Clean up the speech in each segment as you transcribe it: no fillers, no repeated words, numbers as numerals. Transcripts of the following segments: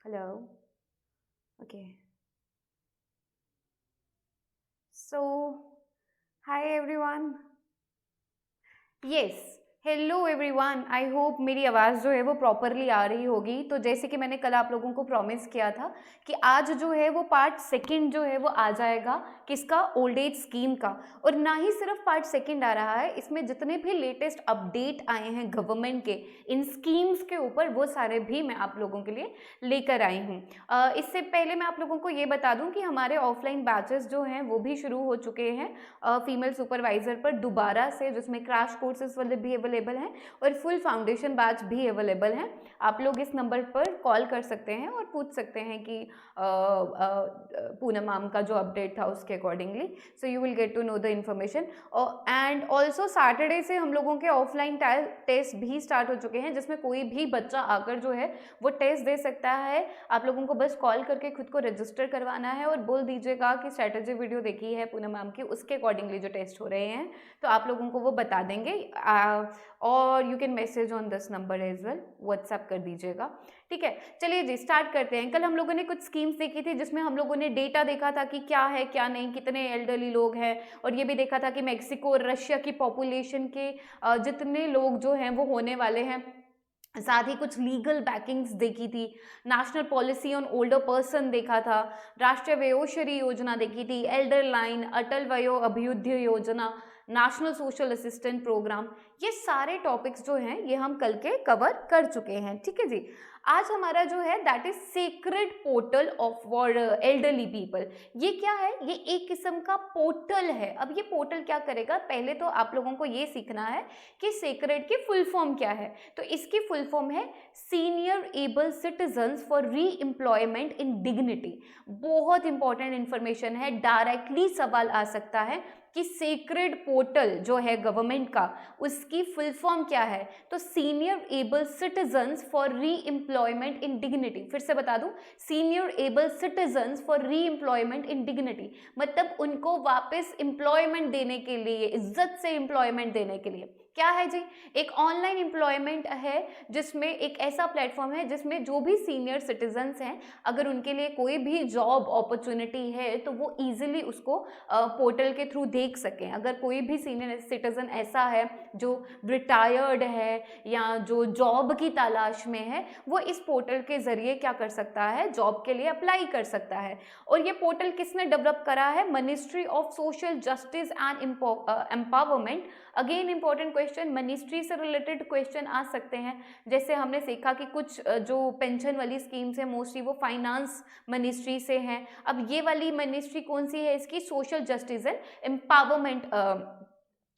Hello. Okay. So, hi everyone. Yes. Hello everyone, I hope मेरी आवाज़ जो है वो प्रॉपरली आ रही होगी। तो जैसे कि मैंने कल आप लोगों को प्रॉमिस किया था कि आज जो है वो पार्ट सेकंड जो है वो आ जाएगा, किसका? ओल्ड एज स्कीम का। और ना ही सिर्फ पार्ट सेकंड आ रहा है, इसमें जितने भी लेटेस्ट अपडेट आए हैं गवर्नमेंट के इन स्कीम्स के ऊपर, वो सारे भी मैं आप लोगों के लिए लेकर आई हूँ। इससे पहले मैं आप लोगों को ये बता दूँ कि हमारे ऑफलाइन बैचेस जो हैं वो भी शुरू हो चुके हैं फीमेल सुपरवाइजर पर दोबारा से, जिसमें क्रैश कोर्सेज वाले भी अवेलेबल हैं और फुल फाउंडेशन बैच भी अवेलेबल हैं। आप लोग इस नंबर पर कॉल कर सकते हैं और पूछ सकते हैं कि पूनम मैम का जो अपडेट था उसके accordingly, so you will get to know the information. And also Saturday से हम लोगों के ऑफलाइन टेस्ट भी स्टार्ट हो चुके हैं, जिसमें कोई भी बच्चा आकर जो है वो टेस्ट दे सकता है। आप लोगों को बस कॉल करके खुद को रजिस्टर करवाना है और बोल दीजिएगा कि स्ट्रैटेजी वीडियो देखी है पूनम मैम की, उसके अकॉर्डिंगली जो टेस्ट हो रहे हैं तो आप लोगों को वो बता देंगे। और you can message on this number as well, WhatsApp कर दीजिएगा। ठीक है, चलिए जी स्टार्ट करते हैं। कल हम लोगों ने कुछ स्कीम्स देखी थी जिसमें हम लोगों ने डेटा देखा था कि क्या है क्या नहीं, कितने एल्डरली लोग हैं, और ये भी देखा था कि मेक्सिको और रशिया की पॉपुलेशन के जितने लोग जो हैं वो होने वाले हैं। साथ ही कुछ लीगल बैकिंग्स देखी थी, national policy on older person देखा था, राष्ट्रीय वयोश्री योजना देखी थी, एल्डर लाइन, अटल वयो अभ्युदय योजना, नेशनल सोशल असिस्टेंट प्रोग्राम। ये सारे टॉपिक्स जो हैं ये हम कल के कवर कर चुके हैं। ठीक है जी, आज हमारा जो है that is sacred portal of for elderly people. ये क्या है? ये एक किस्म का पोर्टल है। अब ये पोर्टल क्या करेगा, पहले तो आप लोगों को ये सीखना है कि सेक्रेड की फुल फॉर्म क्या है। तो इसकी फुल फॉर्म है सीनियर एबल सिटीजन्स फॉर री एम्प्लॉयमेंट इन डिग्निटी। बहुत इंपॉर्टेंट इंफॉर्मेशन है, डायरेक्टली सवाल आ सकता है कि सेक्रेड पोर्टल जो है गवर्नमेंट का, उसकी फुल फॉर्म क्या है? तो सीनियर एबल सिटीजन्स फॉर री एम्प्लॉयमेंट इन डिग्निटी। फिर से बता दूं, सीनियर एबल सिटीजन्स फॉर री एम्प्लॉयमेंट इन डिग्निटी, मतलब उनको वापस एम्प्लॉयमेंट देने के लिए, इज्जत से एम्प्लॉयमेंट देने के लिए। क्या है जी? एक ऑनलाइन एम्प्लॉयमेंट है, जिसमें एक ऐसा प्लेटफॉर्म है जिसमें जो भी सीनियर सिटीजन्स हैं, अगर उनके लिए कोई भी जॉब अपॉर्चुनिटी है तो वो इजीली उसको पोर्टल के थ्रू देख सकें। अगर कोई भी सीनियर सिटीजन ऐसा है जो रिटायर्ड है या जो जॉब की तलाश में है, वो इस पोर्टल के जरिए क्या कर सकता है? जॉब के लिए अप्लाई कर सकता है। और ये पोर्टल किसने डेवलप करा है? Ministry of social justice and empowerment. Again important question, ministry से रिलेटेड क्वेश्चन आ सकते हैं। जैसे हमने सीखा कि कुछ जो पेंशन वाली स्कीम्स है मोस्टली वो फाइनेंस मिनिस्ट्री से हैं। अब ये वाली मिनिस्ट्री कौन सी है इसकी? Social justice and empowerment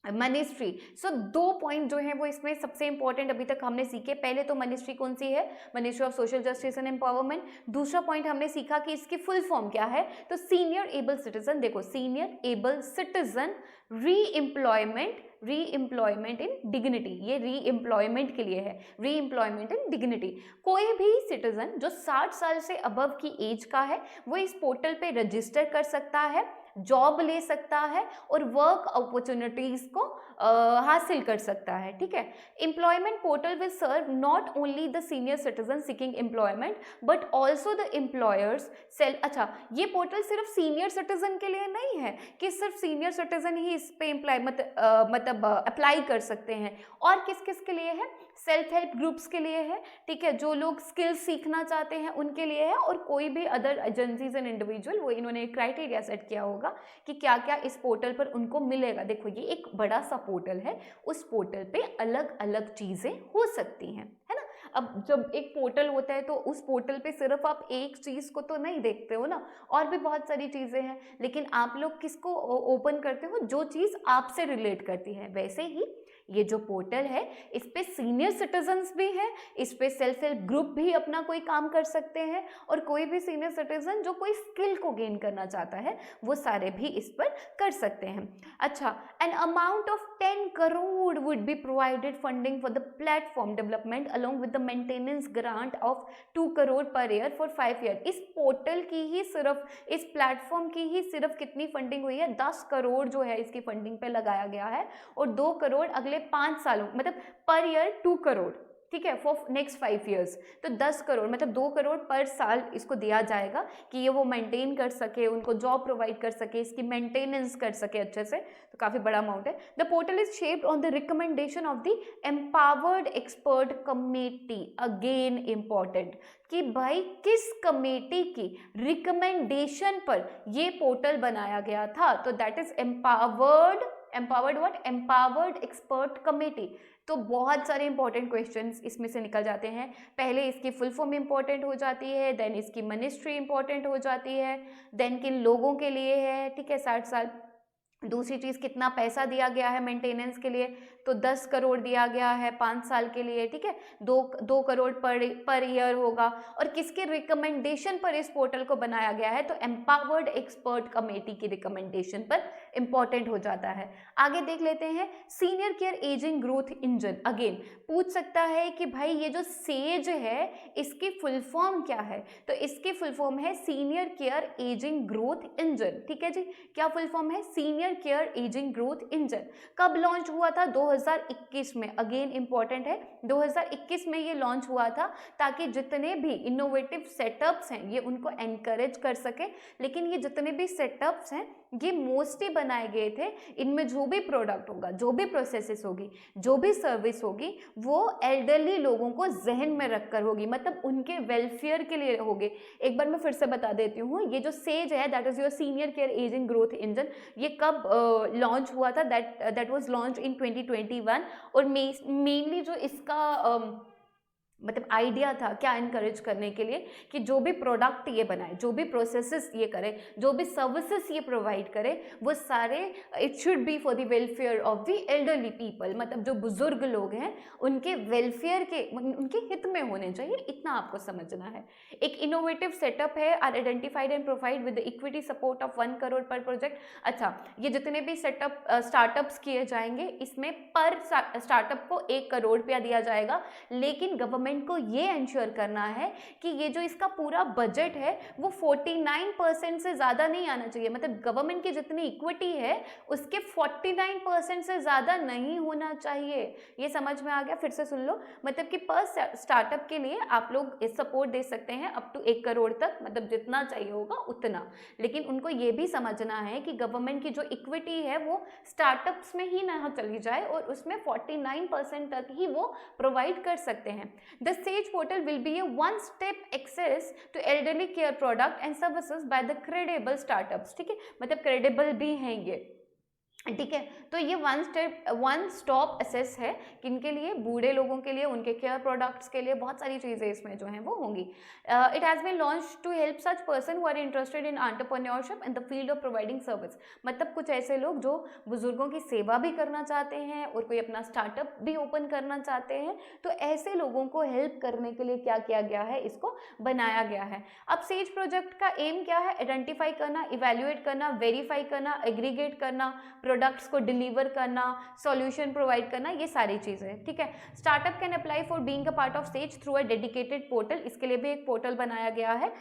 ministry. So दो पॉइंट जो है वो इसमें सबसे इंपॉर्टेंट अभी तक हमने सीखे। पहले तो मिनिस्ट्री कौन सी है? Ministry of social justice and empowerment. दूसरा पॉइंट हमने सीखा कि इसकी फुल फॉर्म क्या है। तो सीनियर एबल सिटीजन, देखो सीनियर एबल सिटीजन री एम्प्लॉयमेंट इन डिग्निटी, ये री एम्प्लॉयमेंट के लिए है, री एम्प्लॉयमेंट इन डिग्निटी। कोई भी सिटीजन जो 60 साल से अबव की एज का है वो इस पोर्टल पे रजिस्टर कर सकता है, जॉब ले सकता है और वर्क अपॉर्चुनिटीज को हासिल कर सकता है। ठीक है, employment portal will serve not only the senior citizen seeking employment but also the employers cell. अच्छा, ये पोर्टल सिर्फ सीनियर सिटीजन के लिए नहीं है कि सिर्फ सीनियर सिटीजन ही इस पे मतलब अप्लाई कर सकते हैं। और किस किस के लिए है? सेल्फ हेल्प ग्रुप्स के लिए है। ठीक है, जो लोग स्किल्स सीखना चाहते हैं उनके लिए है, और कोई भी अदर एजेंसीज एंड इंडिविजुअल, वो इन्होंने एक क्राइटेरिया सेट किया होगा कि क्या क्या इस पोर्टल पर उनको मिलेगा। देखो ये एक बड़ा सा पोर्टल है, उस पोर्टल पे अलग अलग चीजें हो सकती हैं, है ना। अब जब एक पोर्टल होता है तो उस पोर्टल पे सिर्फ आप एक चीज को तो नहीं देखते हो ना, और भी बहुत सारी चीजें हैं, लेकिन आप लोग किसको ओपन करते हो? जो चीज आपसे रिलेट करती है। वैसे ही ये जो पोर्टल है इस पे सीनियर सिटीजन्स भी हैं, इस पे सेल्फ हेल्प ग्रुप भी अपना कोई काम कर सकते हैं, और कोई भी सीनियर सिटीजन जो कोई स्किल को गेन करना चाहता है वो सारे भी इस पर कर सकते हैं। अच्छा, an amount of 10 crore would be provided funding for the platform development along with the maintenance grant of 2 crore per year for 5 year. इस पोर्टल की ही सिर्फ, इस प्लेटफॉर्म की ही सिर्फ कितनी फंडिंग हुई है? 10 करोड़ जो है इसकी फंडिंग पे लगाया गया है, और 2 करोड़ अगले 5 सालों, मतलब पर ईयर 2 करोड़। ठीक है, फॉर नेक्स्ट 5 ईयर्स। तो 10 करोड़ मतलब 2 करोड़ पर साल इसको दिया जाएगा कि ये वो मेंटेन कर सके, उनको जॉब प्रोवाइड कर सके, इसकी मेंटेनेंस कर सके अच्छे से। तो काफ़ी बड़ा अमाउंट है। The portal is shaped on the recommendation of the empowered expert committee. Again important कि भाई किस कमेटी की रिकमेंडेशन पर ये पोर्टल बनाया गया था। तो that is empowered what, empowered expert committee. तो बहुत सारे इंपॉर्टेंट क्वेश्चंस इसमें से निकल जाते हैं। पहले इसकी फुल फॉर्म इंपॉर्टेंट हो जाती है, देन इसकी मिनिस्ट्री इंपॉर्टेंट हो जाती है, देन किन लोगों के लिए है, ठीक है, 60 साल। दूसरी चीज़ कितना पैसा दिया गया है मेंटेनेंस के लिए, तो 10 करोड़ दिया गया है 5 साल के लिए, ठीक है, 2 करोड़ पर ईयर होगा। और किसके रिकमेंडेशन पर इस पोर्टल को बनाया गया है, तो एम्पावर्ड एक्सपर्ट कमेटी की रिकमेंडेशन पर इंपॉर्टेंट हो जाता है। आगे देख लेते हैं senior care ageing growth engine. Again पूछ सकता है कि भाई ये जो सेज है इसकी फुल फॉर्म क्या है, तो इसकी फुल फॉर्म है senior care ageing growth engine. ठीक है जी, क्या फुल फॉर्म है, senior care ageing growth engine. कब लॉन्च हुआ था, 2021 में। अगेन इंपॉर्टेंट है, 2021 में ये लॉन्च हुआ था ताकि जितने भी इनोवेटिव सेटअप्स हैं ये उनको एनकरेज कर सके। लेकिन ये जितने भी सेटअप्स हैं ये मोस्टली बनाए गए थे, इनमें जो भी प्रोडक्ट होगा, जो भी प्रोसेसेस होगी, जो भी सर्विस होगी, वो एल्डरली लोगों को जहन में रखकर होगी, मतलब उनके वेलफेयर के लिए होगी। एक बार मैं फिर से बता देती हूँ, ये जो सेज है that is your senior care ageing growth engine, ये कब लॉन्च हुआ था, दैट वाज लॉन्च इन 2021। और मेनली जो इसका मतलब आइडिया था क्या इनकरेज करने के लिए कि जो भी प्रोडक्ट ये बनाए, जो भी प्रोसेसेस ये करे, जो भी सर्विसेज ये प्रोवाइड करे, वो सारे it should be for the welfare of the elderly people, मतलब जो बुजुर्ग लोग हैं उनके वेलफेयर के, उनके हित में होने चाहिए, इतना आपको समझना है। एक इनोवेटिव सेटअप है, are identified and provide with equity support of 1 crore per project. अच्छा, ये जितने भी स्टार्टअप्स किए जाएंगे इसमें पर स्टार्टअप को 1 करोड़ रुपया दिया जाएगा। लेकिन गवर्नमेंट को ये इंश्योर करना है कि ये जो इसका पूरा बजट है वो 49% से ज़्यादा नहीं आना चाहिए, मतलब गवर्नमेंट की जितनी इक्विटी है उसके 49% से ज़्यादा नहीं होना चाहिए। ये समझ में आ गया, फिर से सुन लो, मतलब कि पर स्टार्टअप के लिए आप लोग सपोर्ट दे सकते हैं अप टू 1 करोड़ तक, मतलब जितना चाहिए होगा उतना। लेकिन उनको ये भी समझना है कि गवर्नमेंट की जो इक्विटी है वो स्टार्टअप्स में ही ना चली जाए और उसमें 49% तक ही वो प्रोवाइड कर सकते हैं। The Sage portal will be a one-step access to elderly care product and services by the credible startups। ठीक है, मतलब credible भी हैं ये, ठीक है। तो ये वन स्टॉप एसेस है किनके लिए, बूढ़े लोगों के लिए, उनके केयर प्रोडक्ट्स के लिए, बहुत सारी चीज़ें इसमें जो हैं वो होंगी। It has been launch to help such person who are interested in entrepreneurship in the field of providing service, मतलब कुछ ऐसे लोग जो बुजुर्गों की सेवा भी करना चाहते हैं और कोई अपना स्टार्टअप भी ओपन करना चाहते हैं, तो ऐसे लोगों को हेल्प करने के लिए क्या किया गया है, इसको बनाया गया है। अब सेज प्रोजेक्ट का एम क्या है, आइडेंटिफाई करना, इवेल्युएट करना, वेरीफाई करना, एग्रीगेट करना, प्रोडक्ट्स को डिलीवर करना, सॉल्यूशन प्रोवाइड करना, ये सारी चीज़ें, ठीक है। Startup can apply for being a part of says through a dedicated portal, इसके लिए भी एक पोर्टल बनाया गया है,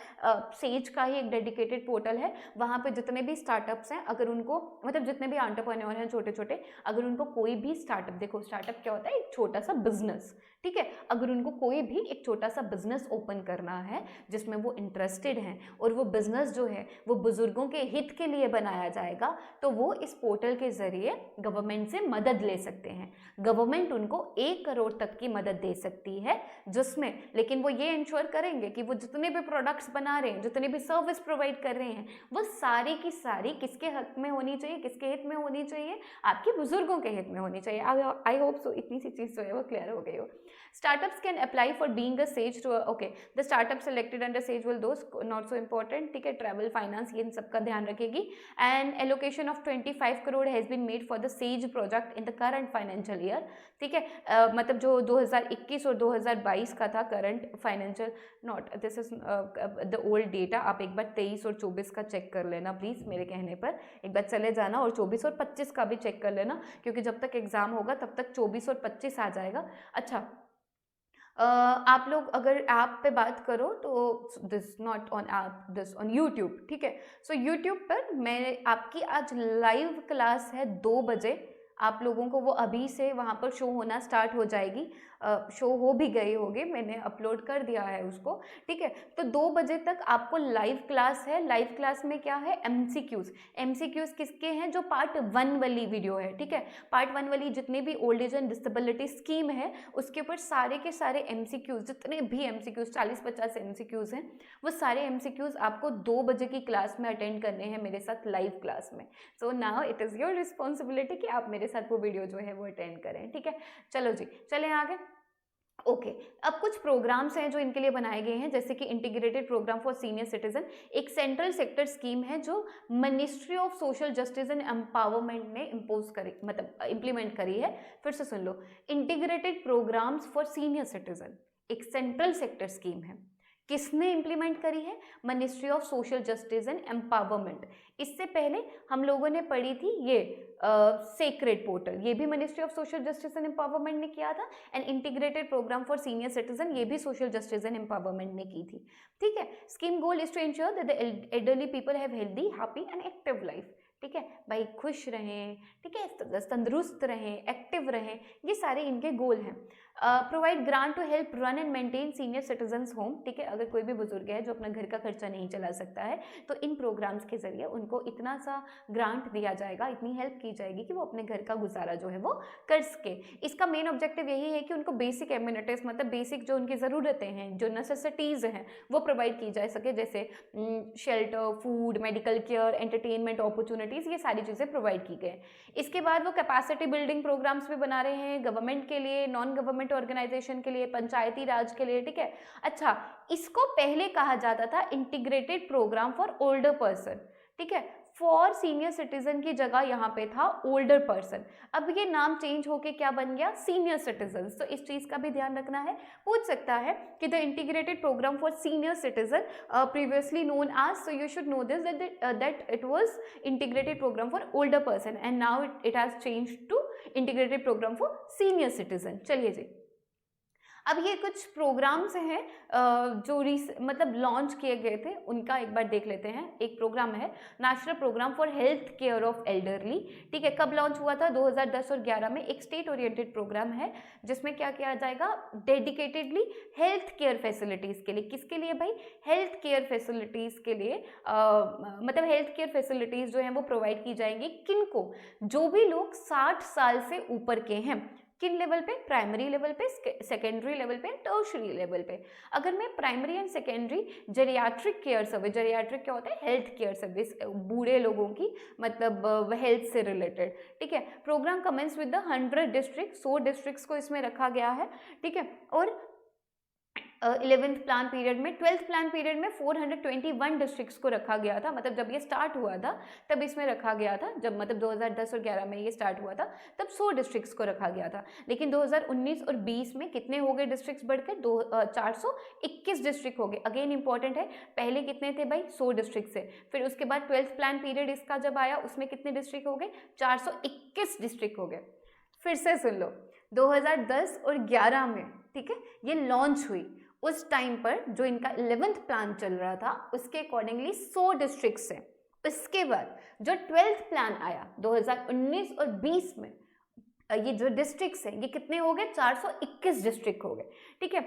सेज का ही एक डेडिकेटेड पोर्टल है। वहाँ पे जितने भी स्टार्टअप्स हैं, अगर उनको, मतलब जितने भी एंटरप्रेन्योर हैं छोटे छोटे, अगर उनको कोई भी स्टार्टअप, देखो स्टार्टअप क्या होता है, एक छोटा सा बिजनेस, ठीक है, अगर उनको कोई भी एक छोटा सा बिजनेस ओपन करना है जिसमें वो इंटरेस्टेड हैं और वो बिजनेस जो है वो बुजुर्गों के हित के लिए बनाया जाएगा, तो वो इस पोर्टल के जरिए गवर्नमेंट से मदद ले सकते हैं। गवर्नमेंट उनको 1 करोड़ तक की मदद दे सकती है, जिसमें लेकिन वो ये इंश्योर करेंगे कि वो जितने भी प्रोडक्ट्स बना रहे हैं, जितने भी सर्विस प्रोवाइड कर रहे हैं, वो सारी की सारी किसके हक में होनी चाहिए, किसके हित में होनी चाहिए, आपके बुजुर्गों के हित में होनी चाहिए। आई होप सो इतनी सी चीज़ जो है वो क्लियर हो गई हो। Startups can apply for being a Sage to okay, the startup selected under Sage will those not so important, ठीक है, travel finance ये इन सब का ध्यान रखेगी। And allocation of 25 crore has been made for the Sage project in the current financial year, ठीक है, मतलब जो 2021 और 2022 का था current financial, not this is the old data, आप एक बार 23 और 24 का चेक कर लेना प्लीज़, मेरे कहने पर एक बार चले जाना, और 24 और 25 का भी चेक कर लेना, क्योंकि जब तक एग्ज़ाम होगा तब तक 24 और 25 आ जाएगा। अच्छा, आप लोग अगर ऐप पे बात करो तो this not on app, this on YouTube, ठीक है। सो यूट्यूब पर मैं आपकी आज लाइव क्लास है 2 बजे, आप लोगों को वो अभी से वहाँ पर शो होना स्टार्ट हो जाएगी। शो हो भी गई होगी, मैंने अपलोड कर दिया है उसको, ठीक है। तो 2 बजे तक आपको लाइव क्लास है। लाइव क्लास में क्या है, एमसीक्यूज। एमसीक्यूज किसके हैं, जो पार्ट 1 वाली वीडियो है, ठीक है। पार्ट 1 वाली जितनी भी old age and disability scheme है उसके ऊपर सारे के सारे एमसीक्यूज, जितने भी एमसीक्यूज 40-50 एमसीक्यूज हैं, वो सारे एमसीक्यूज आपको 2 बजे की क्लास में अटेंड करने हैं मेरे साथ लाइव क्लास में। So now it is your responsibility कि आप मेरे साथ वो वीडियो जो है वो अटेंड करें, ठीक है। चलो जी, चलें आगे। ओके, अब कुछ प्रोग्राम्स हैं जो इनके लिए बनाए गए हैं, जैसे कि integrated programme for senior citizen, एक सेंट्रल सेक्टर स्कीम है जो ministry of social justice and empowerment ने इम्पोज करी, मतलब इम्प्लीमेंट करी है। फिर से सुन लो, integrated programmes for senior citizen एक सेंट्रल सेक्टर स्कीम है। किसने इम्प्लीमेंट करी है, ministry of social justice and empowerment. इससे पहले हम लोगों ने पढ़ी थी ये सेक्रेड पोर्टल, ये भी ministry of social justice and empowerment ने किया था। And integrated programme for senior citizen, ये भी सोशल जस्टिस एंड एम्पावरमेंट ने की थी, ठीक है। Scheme goal is to ensure that the elderly people have healthy, happy and active life, ठीक है भाई, खुश रहें, ठीक है, तंदुरुस्त रहें, एक्टिव रहें, ये सारे इनके गोल हैं। Provide grant to help run and maintain senior citizens home, ठीक है। अगर कोई भी बुजुर्ग है जो अपना घर का खर्चा नहीं चला सकता है तो इन प्रोग्राम्स के जरिए उनको इतना सा ग्रांट दिया जाएगा, इतनी हेल्प की जाएगी कि वो अपने घर का गुजारा जो है वो कर सके। इसका मेन ऑब्जेक्टिव यही है कि उनको बेसिक एम्यूनिटीज, मतलब बेसिक जो उनकी ज़रूरतें हैं, जो नेसेसिटीज़ हैं, वो प्रोवाइड की जा सके, जैसे shelter, food, medical care, entertainment opportunities, ये सारी चीज़ें प्रोवाइड की गई। इसके बाद वो कैपेसिटी बिल्डिंग प्रोग्राम्स भी बना रहे हैं, गवर्नमेंट के लिए, नॉन गवर्नमेंट ऑर्गेनाइजेशन के लिए, पंचायती राज के लिए, ठीक है। अच्छा, इसको पहले कहा जाता था integrated programme for older person, ठीक है। फॉर सीनियर सिटीजन की जगह यहाँ पे था ओल्डर पर्सन। अब ये नाम चेंज होके क्या बन गया, सीनियर सिटीजन। तो इस चीज़ का भी ध्यान रखना है। पूछ सकता है कि the integrated programme for senior citizen previously known as, so you should know this that it was integrated programme for older person and now it has change to integrated programme for senior citizen. चलिए जी, अब ये कुछ programmes हैं जो मतलब launch किए गए थे, उनका एक बार देख लेते हैं। एक प्रोग्राम है national programme for health care of elderly, ठीक है। कब लॉन्च हुआ था, 2010 और 11 में। एक स्टेट ओरिएंटेड प्रोग्राम है जिसमें क्या किया जाएगा, डेडिकेटेडली हेल्थ केयर फैसिलिटीज़ के लिए। किसके लिए भाई, हेल्थ केयर फैसिलिटीज़ के लिए, मतलब हेल्थ केयर फैसिलिटीज़ जो हैं वो प्रोवाइड की जाएंगी। किनको, जो भी लोग 60 साल से ऊपर के हैं। किन लेवल पे, प्राइमरी लेवल पे, सेकेंडरी लेवल पे, टर्शरी लेवल पे। अगर मैं primary and secondary geriatric care service, geriatric क्या होता है, हेल्थ केयर सर्विस, बूढ़े लोगों की, मतलब हेल्थ से रिलेटेड, ठीक है। Programme commences with the 100 district, 100 districts को इसमें रखा गया है, ठीक है। और 11th प्लान पीरियड में, 12th प्लान पीरियड में 421 डिस्ट्रिक्ट्स को रखा गया था। मतलब जब ये स्टार्ट हुआ था तब इसमें रखा गया था, जब मतलब 2010 और 11 में ये स्टार्ट हुआ था तब 100 डिस्ट्रिक्ट्स को रखा गया था। लेकिन 2019 और 20 में कितने हो गए डिस्ट्रिक्ट्स बढ़कर, 421 डिस्ट्रिक्ट हो गए। अगेन इंपॉर्टेंट है, पहले कितने थे भाई, 100 डिस्ट्रिक्ट से। फिर उसके बाद 12th प्लान पीरियड इसका जब आया उसमें कितने डिस्ट्रिक्ट हो गए, 421 डिस्ट्रिक्ट हो गए। फिर से सुन लो, 2010 और 11 में, ठीक है, ये लॉन्च हुई। उस टाइम पर जो इनका 11th प्लान चल रहा था उसके अकॉर्डिंगली 100 डिस्ट्रिक्ट्स हैं। उसके बाद जो 12th प्लान आया 2019 और 20 में, ये जो डिस्ट्रिक्ट्स हैं ये कितने हो गए, 421 डिस्ट्रिक्ट हो गए, ठीक है।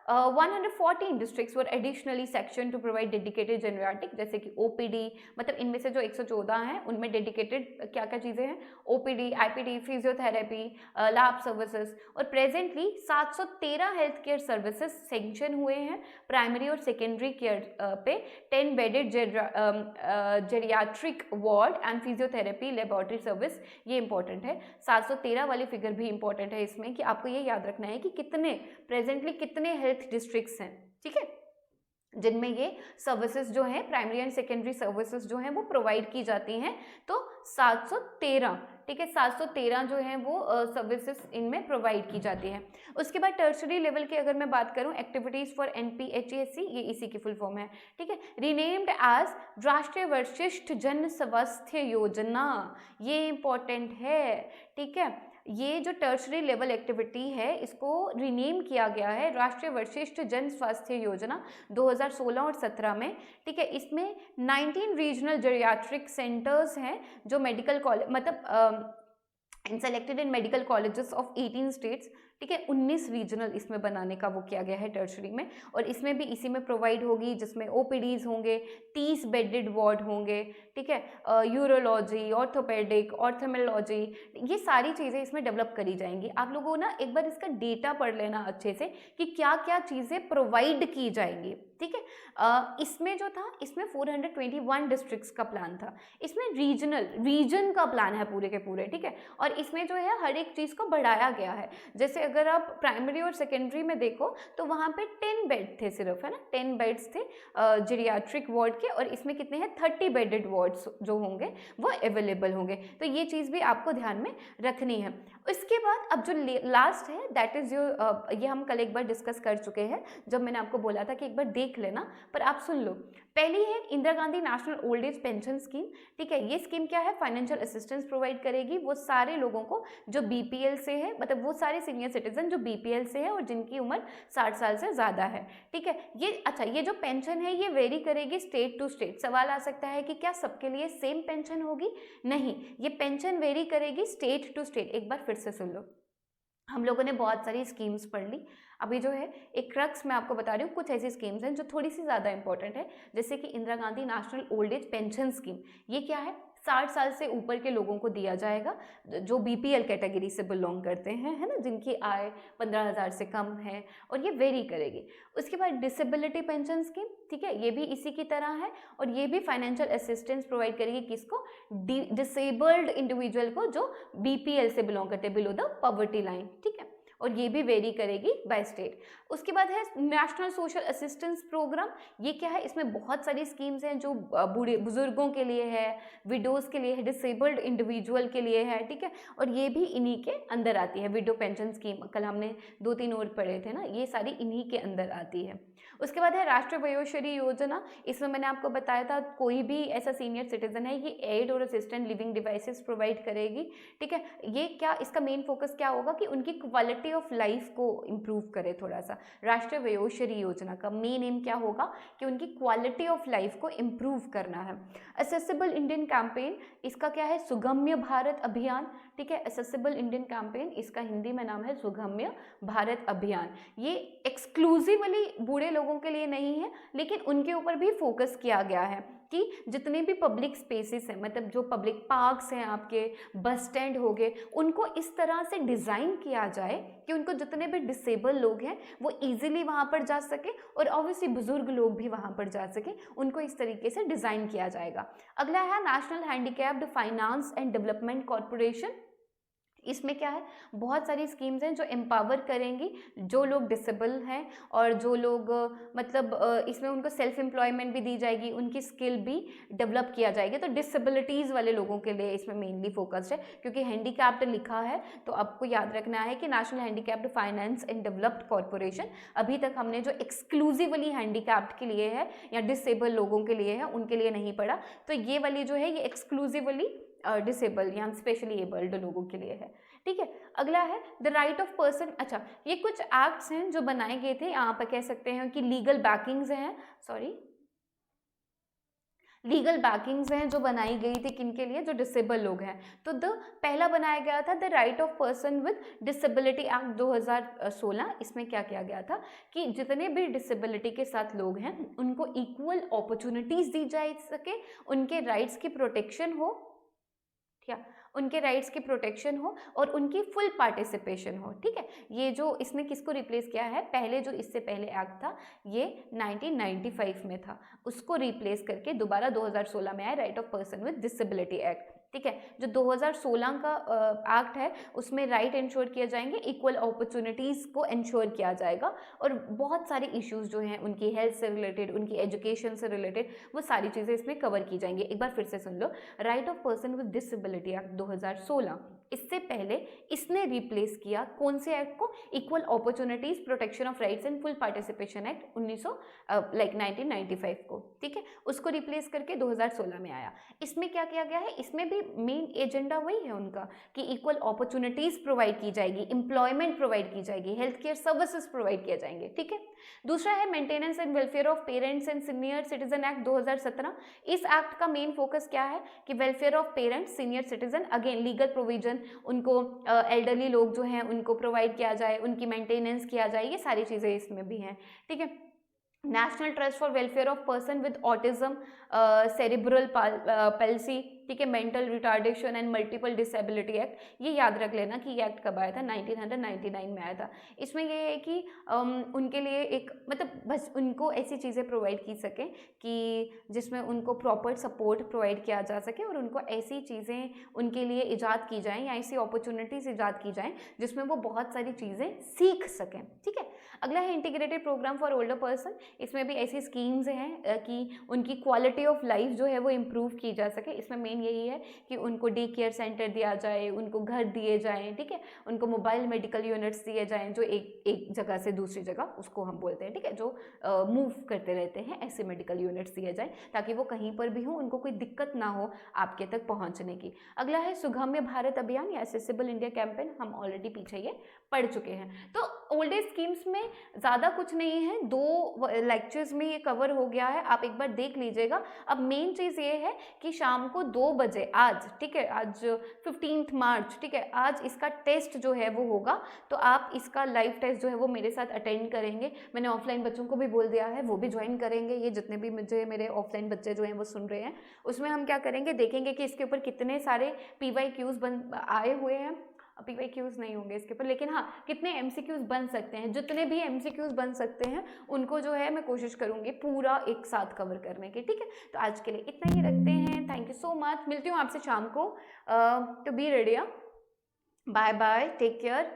114 districts were additionally sanction to provide dedicated geriatric, जैसे कि ओपीडी, मतलब इनमें से जो 114 हैं उनमें डेडिकेटेड क्या क्या चीज़ें हैं, OPD, IPD, physiotherapy, lab services. और presently 713 health care services sanction हुए हैं प्राइमरी और सेकेंडरी केयर पे। 10 bedded geriatric ward and physiotherapy laboratory service, ये इंपॉर्टेंट है। 713 वाली फिगर भी इंपॉर्टेंट है इसमें, कि आपको ये याद रखना है कि कितने प्रेजेंटली कितने हेल्थ डिस्ट्रिक्ट्स हैं, ठीक है, जिनमें ये सर्विसेज जो हैं, प्राइमरी एंड सेकेंडरी सर्विसेज जो हैं वो प्रोवाइड की जाती हैं। तो 713, ठीक है, 713 जो हैं वो सर्विसेज इनमें प्रोवाइड की जाती हैं। उसके बाद टर्शरी लेवल की अगर मैं बात करूं, एक्टिविटीज़ फॉर NPHESC, ये इसी की फुल फॉर्म है, ठीक है। रीनेम्ड एज राष्ट्रीय वरिष्ठ जन स्वास्थ्य योजना, ये इंपॉर्टेंट है, ठीक है। ये जो टर्शरी लेवल एक्टिविटी है इसको रीनेम किया गया है राष्ट्रीय वरिष्ठ जन स्वास्थ्य योजना 2016 और 17 में, ठीक है। इसमें 19 रीजनल जेरियाट्रिक सेंटर्स हैं जो मेडिकल कॉलेज, मतलब selected in medical colleges of 18 states, ठीक है। 19 रीजनल इसमें बनाने का वो किया गया है टर्शरी में, और इसमें भी इसी में प्रोवाइड होगी, जिसमें ओपीडीज होंगे, 30 बेडेड वार्ड होंगे, ठीक है। यूरोलॉजी, ऑर्थोपेडिक, ऑर्थोमेलॉजी, ये सारी चीज़ें इसमें डेवलप करी जाएंगी। आप लोगों ना एक बार इसका डेटा पढ़ लेना अच्छे से कि क्या क्या चीज़ें प्रोवाइड की जाएंगी, ठीक है। इसमें जो था, इसमें 421 डिस्ट्रिक्ट्स का प्लान था, इसमें रीजन का प्लान है पूरे के पूरे, ठीक है। और इसमें जो है हर एक चीज़ को बढ़ाया गया है। जैसे अगर आप प्राइमरी और सेकेंडरी में देखो तो वहाँ पे 10 बेड थे सिर्फ, है ना, 10 बेड्स थे जीरियाट्रिक वार्ड के, और इसमें कितने हैं 30 बेडेड वार्ड्स जो होंगे वो अवेलेबल होंगे। तो ये चीज़ भी आपको ध्यान में रखनी है। इसके बाद अब जो लास्ट है दैट इज़ ये हम कल एक बार डिस्कस कर चुके हैं, जब मैंने आपको बोला था कि एक बार देख लेना, पर आप सुन लो। पहली है Indira Gandhi national old age pension scheme, ठीक है। ये स्कीम क्या है, फाइनेंशियल असिस्टेंस प्रोवाइड करेगी वो सारे लोगों को जो बीपीएल से है, मतलब वो सारे सीनियर सिटीजन जो बीपीएल से है और जिनकी उम्र 60 साल से ज़्यादा है, ठीक है। ये अच्छा, ये जो पेंशन है ये वेरी करेगी स्टेट टू स्टेट। सवाल आ सकता है कि क्या सबके लिए सेम पेंशन होगी? नहीं, ये पेंशन वेरी करेगी स्टेट टू स्टेट। एक बार फिर से सुन लो, हम लोगों ने बहुत सारी स्कीम्स पढ़ ली, अभी जो है एक क्रक्स मैं आपको बता रही हूँ, कुछ ऐसी स्कीम्स हैं जो थोड़ी सी ज़्यादा इंपॉर्टेंट है, जैसे कि Indira Gandhi national old age pension scheme. ये क्या है, 60 साल से ऊपर के लोगों को दिया जाएगा जो बीपीएल कैटेगरी से बिलोंग करते हैं, है ना, जिनकी आय 15,000 से कम है, और ये वेरी करेगी। उसके बाद डिसेबिलिटी पेंशन स्कीम, ठीक है, ये भी इसी की तरह है, और ये भी फाइनेंशियल असिस्टेंस प्रोवाइड करेगी किसको, डिसेबल्ड इंडिविजुअल को जो बीपीएल से बिलोंग करते हैं, बिलो द पॉवर्टी लाइन, ठीक है, और ये भी वेरी करेगी बाय स्टेट। उसके बाद है नेशनल सोशल असिस्टेंस प्रोग्राम। ये क्या है, इसमें बहुत सारी स्कीम्स हैं जो बूढ़े बुजुर्गों के लिए है, विडोज़ के लिए है, डिसेबल्ड इंडिविजुअल के लिए है, ठीक है, और ये भी इन्हीं के अंदर आती है। विडो पेंशन स्कीम कल हमने 2-3 और पढ़े थे ना, ये सारी इन्हीं के अंदर आती है। उसके बाद है राष्ट्रीय वयोश्री योजना। इसमें मैंने आपको बताया था कोई भी ऐसा सीनियर सिटीजन है, ये एड और असिस्टेंट लिविंग डिवाइसेस प्रोवाइड करेगी, ठीक है। ये क्या, इसका मेन फोकस क्या होगा कि उनकी क्वालिटी ऑफ लाइफ को इम्प्रूव करे थोड़ा सा। राष्ट्रीय वयोश्री योजना का मेन एम क्या होगा कि उनकी क्वालिटी ऑफ लाइफ को इम्प्रूव करना है। एक्सेसिबल इंडियन कैंपेन, इसका क्या है, सुगम्य भारत अभियान, ठीक है। एक्सेसिबल इंडियन कैंपेन, इसका हिंदी में नाम है सुगम्य भारत अभियान। ये एक्सक्लूसिवली बूढ़े लोगों के लिए नहीं है, लेकिन उनके ऊपर भी फोकस किया गया है कि जितने भी पब्लिक स्पेसेस हैं, मतलब जो पब्लिक पार्क्स हैं, आपके बस स्टैंड हो गए, उनको इस तरह से डिज़ाइन किया जाए कि उनको जितने भी डिसेबल लोग हैं वो इजीली वहाँ पर जा सके, और ऑब्वियसली बुजुर्ग लोग भी वहाँ पर जा सके, उनको इस तरीके से डिज़ाइन किया जाएगा। अगला है national handicapped finance and development corporation. इसमें क्या है, बहुत सारी स्कीम्स हैं जो एम्पावर करेंगी जो लोग डिसेबल हैं, और जो लोग मतलब इसमें उनको सेल्फ एम्प्लॉयमेंट भी दी जाएगी, उनकी स्किल भी डेवलप किया जाएगी। तो डिसेबिलिटीज़ वाले लोगों के लिए इसमें मेनली फोकस्ड है, क्योंकि हैंडीकैप्ड लिखा है तो आपको याद रखना है कि national handicapped finance and developed corporation. अभी तक हमने जो एक्सक्लूसिवली हैंडीकैप्ड के लिए है या डिसेबल लोगों के लिए है, उनके लिए नहीं पढ़ा, तो ये वाली जो है ये एक्सक्लूसिवली डिसेबल या स्पेशली एबल्ड लोगों के लिए है, ठीक है। अगला है द राइट ऑफ पर्सन। अच्छा, ये कुछ एक्ट्स हैं जो बनाए गए थे, यहाँ पर कह सकते हैं कि लीगल बैकिंग्स हैं, लीगल बैकिंग्स हैं जो बनाई गई थी किनके लिए, जो डिसेबल लोग हैं। तो पहला बनाया गया था the right of person with disability act 2016। इसमें क्या किया गया था कि जितने भी डिसेबिलिटी के साथ लोग हैं उनको इक्वल अपॉर्चुनिटीज़ दी जा सके, उनके राइट्स की प्रोटेक्शन हो, क्या उनके राइट्स की प्रोटेक्शन हो, और उनकी फुल पार्टिसिपेशन हो, ठीक है। ये जो इसने किसको रिप्लेस किया है, पहले जो इससे पहले एक्ट था ये 1995 में था, उसको रिप्लेस करके दोबारा 2016 में आया right of person with disability act, ठीक है। जो 2016 का एक्ट है उसमें राइट इंश्योर किए जाएंगे, इक्वल अपॉर्चुनिटीज़ को इंश्योर किया जाएगा, और बहुत सारे इश्यूज जो हैं उनकी हेल्थ से रिलेटेड, उनकी एजुकेशन से रिलेटेड, वो सारी चीज़ें इसमें कवर की जाएंगी। एक बार फिर से सुन लो, right of person with disability act 2016, इससे पहले इसने रिप्लेस किया कौन से एक्ट को, equal opportunities protection of rights and full participation act 1995 को, ठीक है, उसको रिप्लेस करके 2016 में आया। इसमें क्या किया गया है, इसमें भी मेन एजेंडा वही है उनका कि इक्वल अपॉर्चुनिटीज प्रोवाइड की जाएगी, एम्प्लॉयमेंट प्रोवाइड की जाएगी, हेल्थ केयर सर्विसेज प्रोवाइड किए जाएंगे, ठीक है। दूसरा है maintenance and welfare of parents and senior citizen act 2017। इस एक्ट का मेन फोकस क्या है कि welfare of parents senior citizen, again legal provision, उनको एल्डरली लोग जो हैं उनको प्रोवाइड किया जाए, उनकी मेंटेनेंस किया जाए, ये सारी चीज़ें इसमें भी हैं, ठीक है। National trust for welfare of person with autism, cerebral palsy, ठीक है, mental retardation and multiple disability act, ये याद रख लेना कि ये एक्ट कब आया था, 1999 में आया था। इसमें ये है कि उनके लिए एक मतलब बस उनको ऐसी चीज़ें प्रोवाइड की सकें कि जिसमें उनको प्रॉपर सपोर्ट प्रोवाइड किया जा सके और उनको ऐसी चीज़ें उनके लिए ईजाद की जाएँ या ऐसी अपॉर्चुनिटीज़ ईजाद की जाएँ जिसमें वो बहुत सारी चीज़ें सीख सकें, ठीक है। अगला है integrated programme for older person. इसमें भी ऐसी स्कीम्स हैं कि उनकी क्वालिटी ऑफ लाइफ जो है वो इम्प्रूव की जा सके। इसमें मेन यही है कि उनको डे केयर सेंटर दिया जाए, उनको घर दिए जाएं, ठीक है, उनको मोबाइल मेडिकल यूनिट्स दिए जाएं जो एक जगह से दूसरी जगह, उसको हम बोलते हैं, ठीक है, जो मूव करते रहते हैं, ऐसे मेडिकल यूनिट्स दिए जाएं ताकि वो कहीं पर भी हो, उनको कोई दिक्कत ना हो आपके तक पहुँचने की। अगला है सुगम्य भारत अभियान या एक्सेसिबल इंडिया कैंपेन, हम ऑलरेडी पीछे ये पढ़ चुके हैं। तो ओल्ड एज स्कीम्स में ज़्यादा कुछ नहीं है, 2 लेक्चर्स में ये कवर हो गया है, आप एक बार देख लीजिएगा। अब मेन चीज़ ये है कि शाम को 2 बजे आज, ठीक है, आज 15 मार्च, ठीक है, आज इसका टेस्ट जो है वो होगा, तो आप इसका लाइव टेस्ट जो है वो मेरे साथ अटेंड करेंगे। मैंने ऑफलाइन बच्चों को भी बोल दिया है, वो भी ज्वाइन करेंगे। ये जितने भी मुझे मेरे ऑफलाइन बच्चे जो हैं वो सुन रहे हैं, उसमें हम क्या करेंगे, देखेंगे कि इसके ऊपर कितने सारे PYQs आए हुए हैं। PYQs नहीं होंगे इसके ऊपर, लेकिन हाँ कितने MCQs बन सकते हैं, जितने भी MCQs बन सकते हैं उनको जो है मैं कोशिश करूँगी पूरा एक साथ कवर करने की, ठीक है। तो आज के लिए इतना ही रखते हैं। थैंक यू सो मच, मिलती हूँ आपसे शाम को। To be ready. Bye bye, take care.